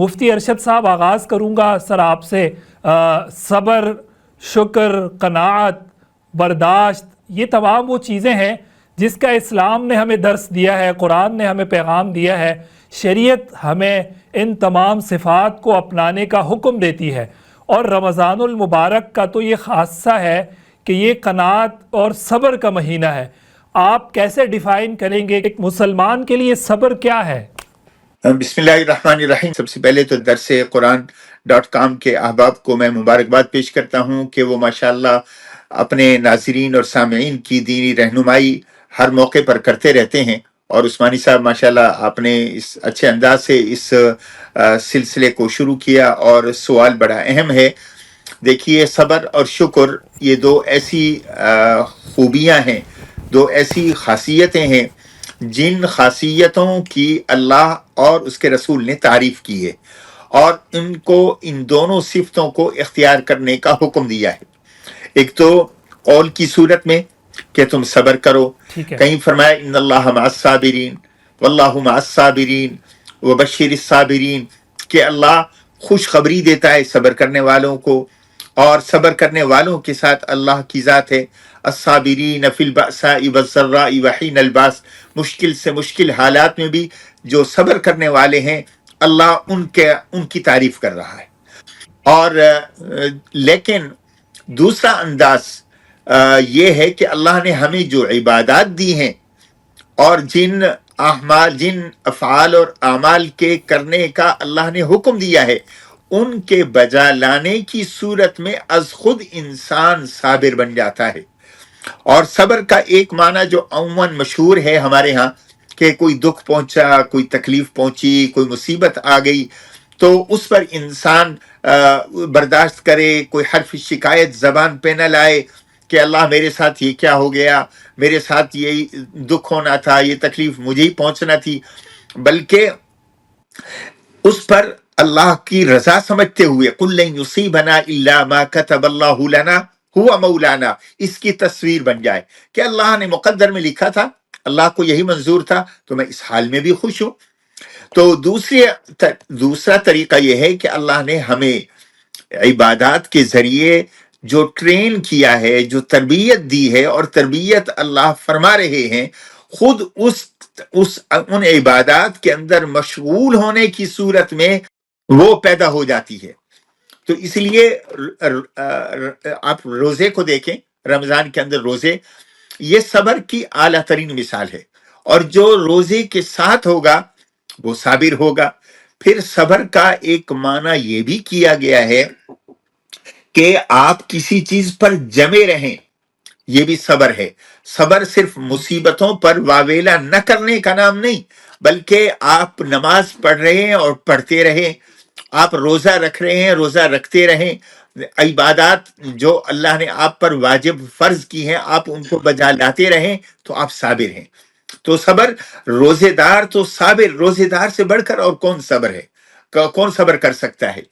مفتی ارشد صاحب آغاز کروں گا سر آپ سے. صبر، شکر، قناعت، برداشت، یہ تمام وہ چیزیں ہیں جس کا اسلام نے ہمیں درس دیا ہے، قرآن نے ہمیں پیغام دیا ہے. شریعت ہمیں ان تمام صفات کو اپنانے کا حکم دیتی ہے، اور رمضان المبارک کا تو یہ خاصہ ہے کہ یہ قناعت اور صبر کا مہینہ ہے. آپ کیسے ڈیفائن کریں گے کہ ایک مسلمان کے لیے صبر کیا ہے؟ بسم اللہ الرحمن الرحیم. سب سے پہلے تو درس قرآن.com کے احباب کو میں مبارکباد پیش کرتا ہوں کہ وہ ماشاءاللہ اپنے ناظرین اور سامعین کی دینی رہنمائی ہر موقع پر کرتے رہتے ہیں، اور عثمانی صاحب ماشاءاللہ آپ نے اس اچھے انداز سے اس سلسلے کو شروع کیا، اور سوال بڑا اہم ہے. دیکھیے، صبر اور شکر یہ دو ایسی خوبیاں ہیں، دو ایسی خاصیتیں ہیں جن خاصیتوں کی اللہ اور اس کے رسول نے تعریف کی ہے، اور ان دونوں صفتوں کو اختیار کرنے کا حکم دیا ہے. ایک تو قول کی صورت میں کہ تم صبر کرو، کہیں فرمایا ان اللہ مع الصابرین واللہ مع الصابرین وبشر الصابرین، کہ اللہ خوشخبری دیتا ہے صبر کرنے والوں کو، اور صبر کرنے والوں کے ساتھ اللہ کی ذات ہے. الصابرین فی البأساء والضراء وحین الباس، مشکل سے مشکل حالات میں بھی جو صبر کرنے والے ہیں اللہ ان کی تعریف کر رہا ہے. اور لیکن دوسرا انداز یہ ہے کہ اللہ نے ہمیں جو عبادات دی ہیں اور جن افعال اور اعمال کے کرنے کا اللہ نے حکم دیا ہے، ان کے بجا لانے کی صورت میں از خود انسان صابر بن جاتا ہے. اور صبر کا ایک معنی جو عموماً مشہور ہے ہمارے ہاں کہ کوئی دکھ پہنچا، کوئی تکلیف پہنچی، کوئی مصیبت آ گئی تو اس پر انسان برداشت کرے، کوئی حرف شکایت زبان پہ نہ لائے کہ اللہ میرے ساتھ یہ کیا ہو گیا، میرے ساتھ یہی دکھ ہونا تھا، یہ تکلیف مجھے ہی پہنچنا تھی، بلکہ اس پر اللہ کی رضا سمجھتے ہوئے قُل لَن يُصِيبَنَا إِلَّا مَا كَتَبَ اللَّهُ لَنَا هُوَ مَوْلَانَا، اس کی تصویر بن جائے کہ اللہ نے مقدر میں لکھا تھا، اللہ کو یہی منظور تھا، تو میں اس حال میں بھی خوش ہوں. تو دوسرا طریقہ یہ ہے کہ اللہ نے ہمیں عبادات کے ذریعے جو ٹرین کیا ہے، جو تربیت دی ہے، اور تربیت اللہ فرما رہے ہیں، خود ان عبادات کے اندر مشغول ہونے کی صورت میں وہ پیدا ہو جاتی ہے. تو اس لیے آپ روزے کو دیکھیں، رمضان کے اندر روزے یہ صبر کی اعلیٰ ترین مثال ہے، اور جو روزے کے ساتھ ہوگا وہ صابر ہوگا. پھر صبر کا ایک معنی یہ بھی کیا گیا ہے کہ آپ کسی چیز پر جمے رہیں، یہ بھی صبر ہے. صبر صرف مصیبتوں پر واویلا نہ کرنے کا نام نہیں، بلکہ آپ نماز پڑھ رہے ہیں اور پڑھتے رہیں، آپ روزہ رکھ رہے ہیں، روزہ رکھتے رہیں، عبادات جو اللہ نے آپ پر واجب فرض کی ہیں آپ ان کو بجا لاتے رہیں، تو آپ صابر ہیں. تو صبر، روزے دار تو صابر، روزے دار سے بڑھ کر اور کون صبر کر سکتا ہے.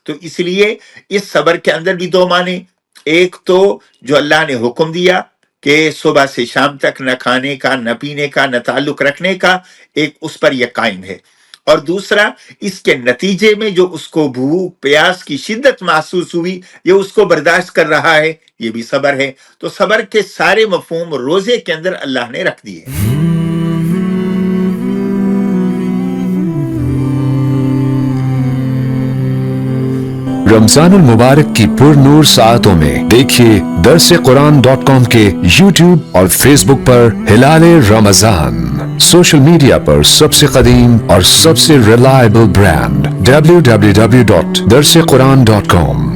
تو اس لیے اس صبر کے اندر بھی دو معنی، ایک تو جو اللہ نے حکم دیا کہ صبح سے شام تک نہ کھانے کا، نہ پینے کا، نہ تعلق رکھنے کا، ایک اس پر یہ قائم ہے، اور دوسرا اس کے نتیجے میں جو اس کو بھوک پیاس کی شدت محسوس ہوئی، یہ اس کو برداشت کر رہا ہے، یہ بھی صبر ہے. تو صبر کے سارے مفہوم روزے کے اندر اللہ نے رکھ دیے. رمضان المبارک کی پر نور ساعتوں میں دیکھیے درس قرآن.com کے یوٹیوب اور فیس بک پر ہلال رمضان. سوشل میڈیا پر سب سے قدیم اور سب سے ریلائبل برانڈ www.darsequran.com.